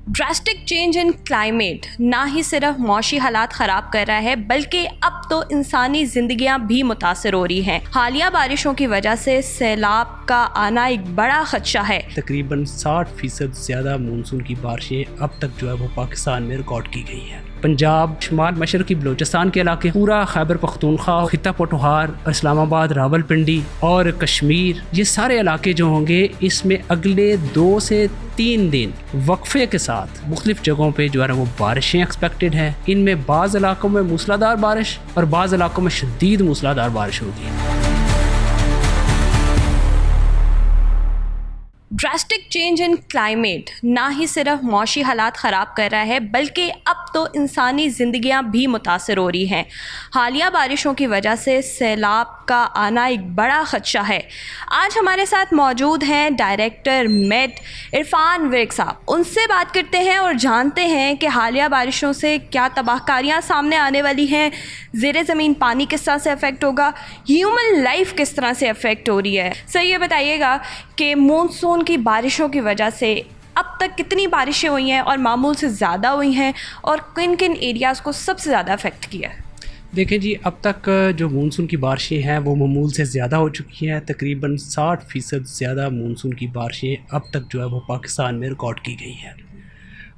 Drastic change in climate ना ही सिर्फ मौसमी हालात ख़राब कर रहा है बल्कि अब तो इंसानी ज़िंदगियां भी मुतासर हो रही हैं। हालिया बारिशों की वजह से सैलाब का आना एक बड़ा ख़दशा है। तकरीबन 60% ज़्यादा मानसून की बारिशें अब तक जो है वो पाकिस्तान में रिकॉर्ड की गई हैं। पंजाब, शुमाल मशरक़ी बलूचिस्तान के इलाके, पूरा खैबर पख्तूनख्वा, खित्ता पटुहार, इस्लामाबाद, रावलपिंडी और कश्मीर, ये सारे इलाके जो होंगे इसमें अगले 2 से 3 दिन वक्फे के साथ मुख्तलिफ जगहों पे जो है वो बारिशें एक्सपेक्टेड हैं। इनमें बाज़ इलाकों में मूसलाधार बारिश और बाज़ इलाकों में शदीद मूसलाधार बारिश होगी। ड्रास्टिक चेंज इन क्लाइमेट ना ही सिर्फ मौसमी हालात ख़राब कर रहा है बल्कि अब तो इंसानी ज़िंदगियां भी मुतासर हो रही हैं। हालिया बारिशों की वजह से सैलाब का आना एक बड़ा ख़दशा है। आज हमारे साथ मौजूद हैं डायरेक्टर मेट इरफान विर्क साहब। उनसे बात करते हैं और जानते हैं कि हालिया बारिशों से क्या तबाहकारियाँ सामने आने वाली हैं, ज़ेरे ज़मीन पानी किस तरह से अफेक्ट होगा, ह्यूमन लाइफ किस तरह से अफेक्ट हो रही है। सर ये बताइएगा कि मानसून की बारिशों की वजह से अब तक कितनी बारिशें हुई हैं और मामूल से ज़्यादा हुई हैं और किन किन एरियाज़ को सबसे ज़्यादा अफेक्ट किया है। देखें जी, अब तक जो मानसून की बारिशें हैं वो मामूल से ज़्यादा हो चुकी हैं। तकरीबन 60% ज़्यादा मानसून की बारिशें अब तक जो है वो पाकिस्तान में रिकॉर्ड की गई हैं।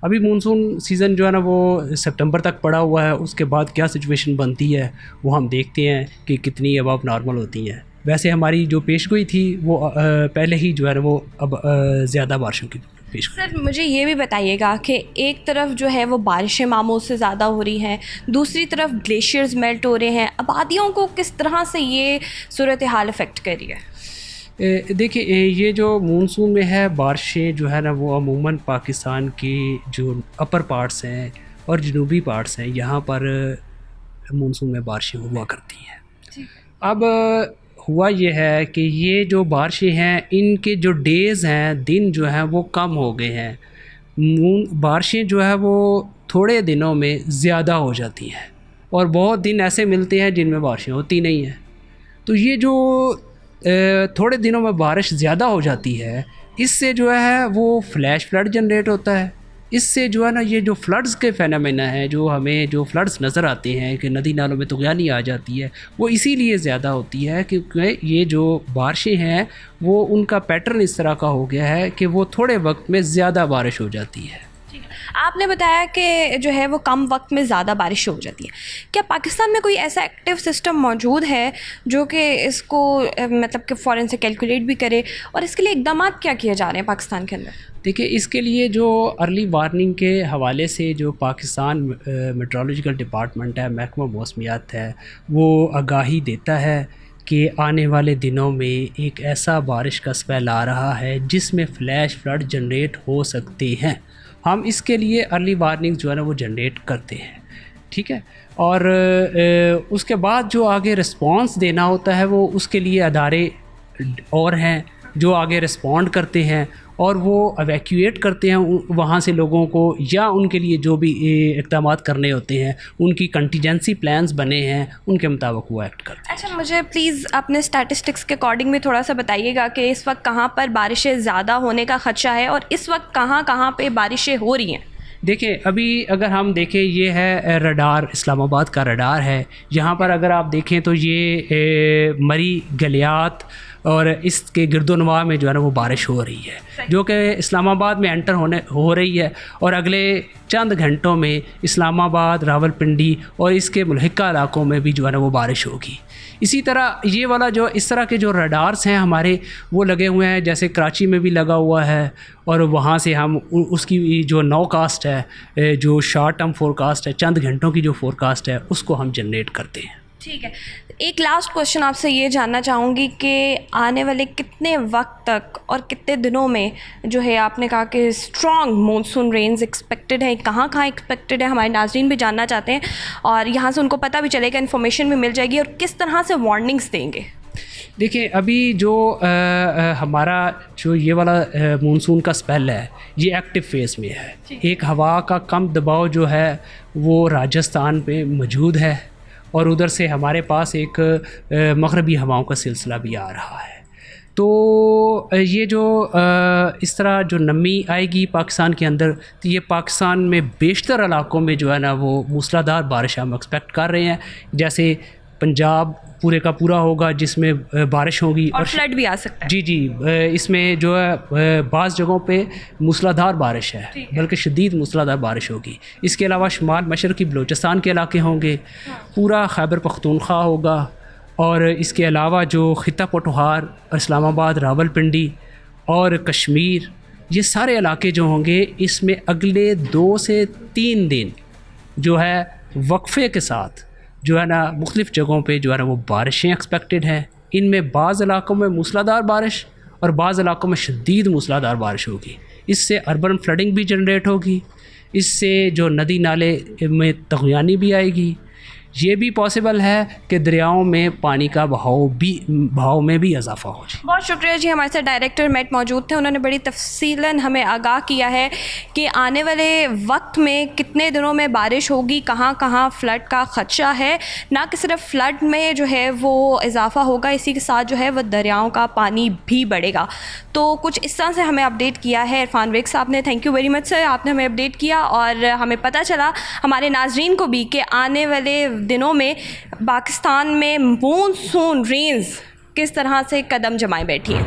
अभी मानसून सीज़न जो है ना वो सितंबर तक पड़ा हुआ है। उसके बाद क्या सिचुएशन बनती है वो हम देखते हैं कि कितनी अबव नॉर्मल होती हैं। वैसे हमारी जो पेशगोई थी वो पहले ही जो है वो अब ज़्यादा बारिशों की पेशगोई। सर मुझे ये भी बताइएगा कि एक तरफ जो है वो बारिशें मामूल से ज़्यादा हो रही हैं, दूसरी तरफ ग्लेशियर्स मेल्ट हो रहे हैं। आबादियों को किस तरह से ये सूरत हाल अफेक्ट कर रही है? देखिए, ये जो मानसून में है बारिशें जो है ना वो अमूमन पाकिस्तान के जो अपर पार्ट्स हैं और जनूबी पार्ट्स हैं यहाँ पर मानसून में बारिशें हुआ करती हैं। अब हुआ ये है कि ये जो बारिशें हैं इनके जो डेज़ हैं, दिन जो हैं वो कम हो गए हैं। बारिशें जो है वो थोड़े दिनों में ज़्यादा हो जाती हैं और बहुत दिन ऐसे मिलते हैं जिनमें बारिशें होती नहीं हैं। तो ये जो थोड़े दिनों में बारिश ज़्यादा हो जाती है इससे जो है वो फ्लैश फ्लड जनरेट होता है। इससे जो है ना ये जो फ्लड्स के फेनोमेना है, जो हमें जो फ्लड्स नज़र आते हैं कि नदी नालों में तुग़यानी आ जाती है, वो इसीलिए ज़्यादा होती है क्योंकि ये जो बारिशें हैं वो उनका पैटर्न इस तरह का हो गया है कि वो थोड़े वक्त में ज़्यादा बारिश हो जाती है। आपने बताया कि जो है वो कम वक्त में ज़्यादा बारिश हो जाती है। क्या पाकिस्तान में कोई ऐसा एक्टिव सिस्टम मौजूद है जो कि इसको मतलब कि फ़ौरन से कैलकुलेट भी करे और इसके लिए इक़दाम क्या किए जा रहे हैं पाकिस्तान के अंदर? देखिए, इसके लिए जो अर्ली वार्निंग के हवाले से जो पाकिस्तान मेट्रोलॉजिकल डिपार्टमेंट है, महकमा मौसमियात है, वो आगाही देता है कि आने वाले दिनों में एक ऐसा बारिश का स्पेल आ रहा है जिसमें फ़्लैश फ्लड जनरेट हो सकते हैं। हम इसके लिए अर्ली वार्निंग जो है ना वो जनरेट करते हैं, ठीक है। और उसके बाद जो आगे रिस्पॉन्स देना होता है वो उसके लिए अदारे और हैं जो आगे रिस्पॉन्ड करते हैं और वो एवैक्यूएट करते हैं वहाँ से लोगों को, या उनके लिए जो भी इक़दाम करने होते हैं उनकी कंटीजेंसी प्लान्स बने हैं उनके मुताबिक वो एक्ट करते हैं। अच्छा, मुझे प्लीज़ अपने स्टैटिस्टिक्स के अकॉर्डिंग में थोड़ा सा बताइएगा कि इस वक्त कहाँ पर बारिशें ज़्यादा होने का ख़दशा है और इस वक्त कहाँ कहाँ पे बारिशें हो रही हैं। देखिए, अभी अगर हम देखें ये है रडार, इस्लामाबाद का रडार है। यहाँ पर अगर आप देखें तो ये मरी, गलियात और इसके गिरदोनवा में जो है ना वो बारिश हो रही है जो कि इस्लामाबाद में एंटर हो रही है और अगले चंद घंटों में इस्लामाबाद, रावलपिंडी और इसके मुल्हिका इलाकों में भी जो है ना वो बारिश होगी। इसी तरह ये वाला जो इस तरह के जो रडार्स हैं हमारे वो लगे हुए हैं, जैसे कराची में भी लगा हुआ है और वहाँ से हम उसकी जो नौकास्ट है, जो शॉर्ट टर्म फोरकास्ट है, चंद घंटों की जो फोरकास्ट है उसको हम जनरेट करते हैं। ठीक है, एक लास्ट क्वेश्चन आपसे ये जानना चाहूँगी कि आने वाले कितने वक्त तक और कितने दिनों में जो है आपने कहा कि स्ट्रॉन्ग मानसून रेन्स एक्सपेक्टेड है, कहाँ कहाँ एक्सपेक्टेड है, हमारे नाज़रीन भी जानना चाहते हैं और यहाँ से उनको पता भी चलेगा, इन्फॉर्मेशन भी मिल जाएगी और किस तरह से वार्निंग्स देंगे। देखिए, अभी जो हमारा जो ये वाला मानसून का स्पेल है ये एक्टिव फेज़ में है। एक हवा का कम दबाव जो है वो राजस्थान पे मौजूद है और उधर से हमारे पास एक मगरबी हवाओं का सिलसिला भी आ रहा है। تو یہ جو اس طرح جو نمی آئے گی پاکستان کے اندر، تو یہ پاکستان میں بیشتر علاقوں میں جو ہے نا وہ موسلادھار بارش ہم ایکسپیکٹ کر رہے ہیں. جیسے پنجاب پورے کا پورا ہوگا جس میں بارش ہوگی اور فلڈ بھی آ سکتا ہے. جی اس میں جو ہے بعض جگہوں پہ موسلادھار بارش ہے، بلکہ شدید موسلادھار بارش ہوگی. اس کے علاوہ شمال مشرقی بلوچستان کے علاقے ہوں گے، پورا خیبر پختونخوا ہوگا، اور اس کے علاوہ جو خطہ پٹوہار، اسلام آباد، راول پنڈی اور کشمیر، یہ سارے علاقے جو ہوں گے اس میں اگلے 2 سے 3 دن جو ہے وقفے کے ساتھ جو ہے نا مختلف جگہوں پہ جو ہے نا وہ بارشیں ایکسپیکٹڈ ہیں. ان میں بعض علاقوں میں موسلادھار بارش اور بعض علاقوں میں شدید موسلادھار بارش ہوگی. اس سے اربن فلڈنگ بھی جنریٹ ہوگی، اس سے جو ندی نالے میں طغیانی بھی آئے گی. یہ بھی پاسبل ہے کہ دریاؤں میں پانی کا بہاؤ میں بھی اضافہ ہو جائے. بہت شکریہ جی. ہمارے ساتھ ڈائریکٹر میٹ موجود تھے، انہوں نے بڑی تفصیلاً ہمیں آگاہ کیا ہے کہ آنے والے وقت میں کتنے دنوں میں بارش ہوگی، کہاں کہاں فلڈ کا خدشہ ہے. نہ کہ صرف فلڈ میں جو ہے وہ اضافہ ہوگا، اسی کے ساتھ جو ہے وہ دریاؤں کا پانی بھی بڑھے گا. تو کچھ اس طرح سے ہمیں اپڈیٹ کیا ہے عرفان ویگ صاحب نے. تھینک یو ویری مچ سر، آپ نے ہمیں اپڈیٹ کیا اور ہمیں پتہ چلا ہمارے ناظرین کو بھی کہ آنے والے دنوں میں پاکستان میں مون سون رینز کس طرح سے قدم جمائے بیٹھی ہیں.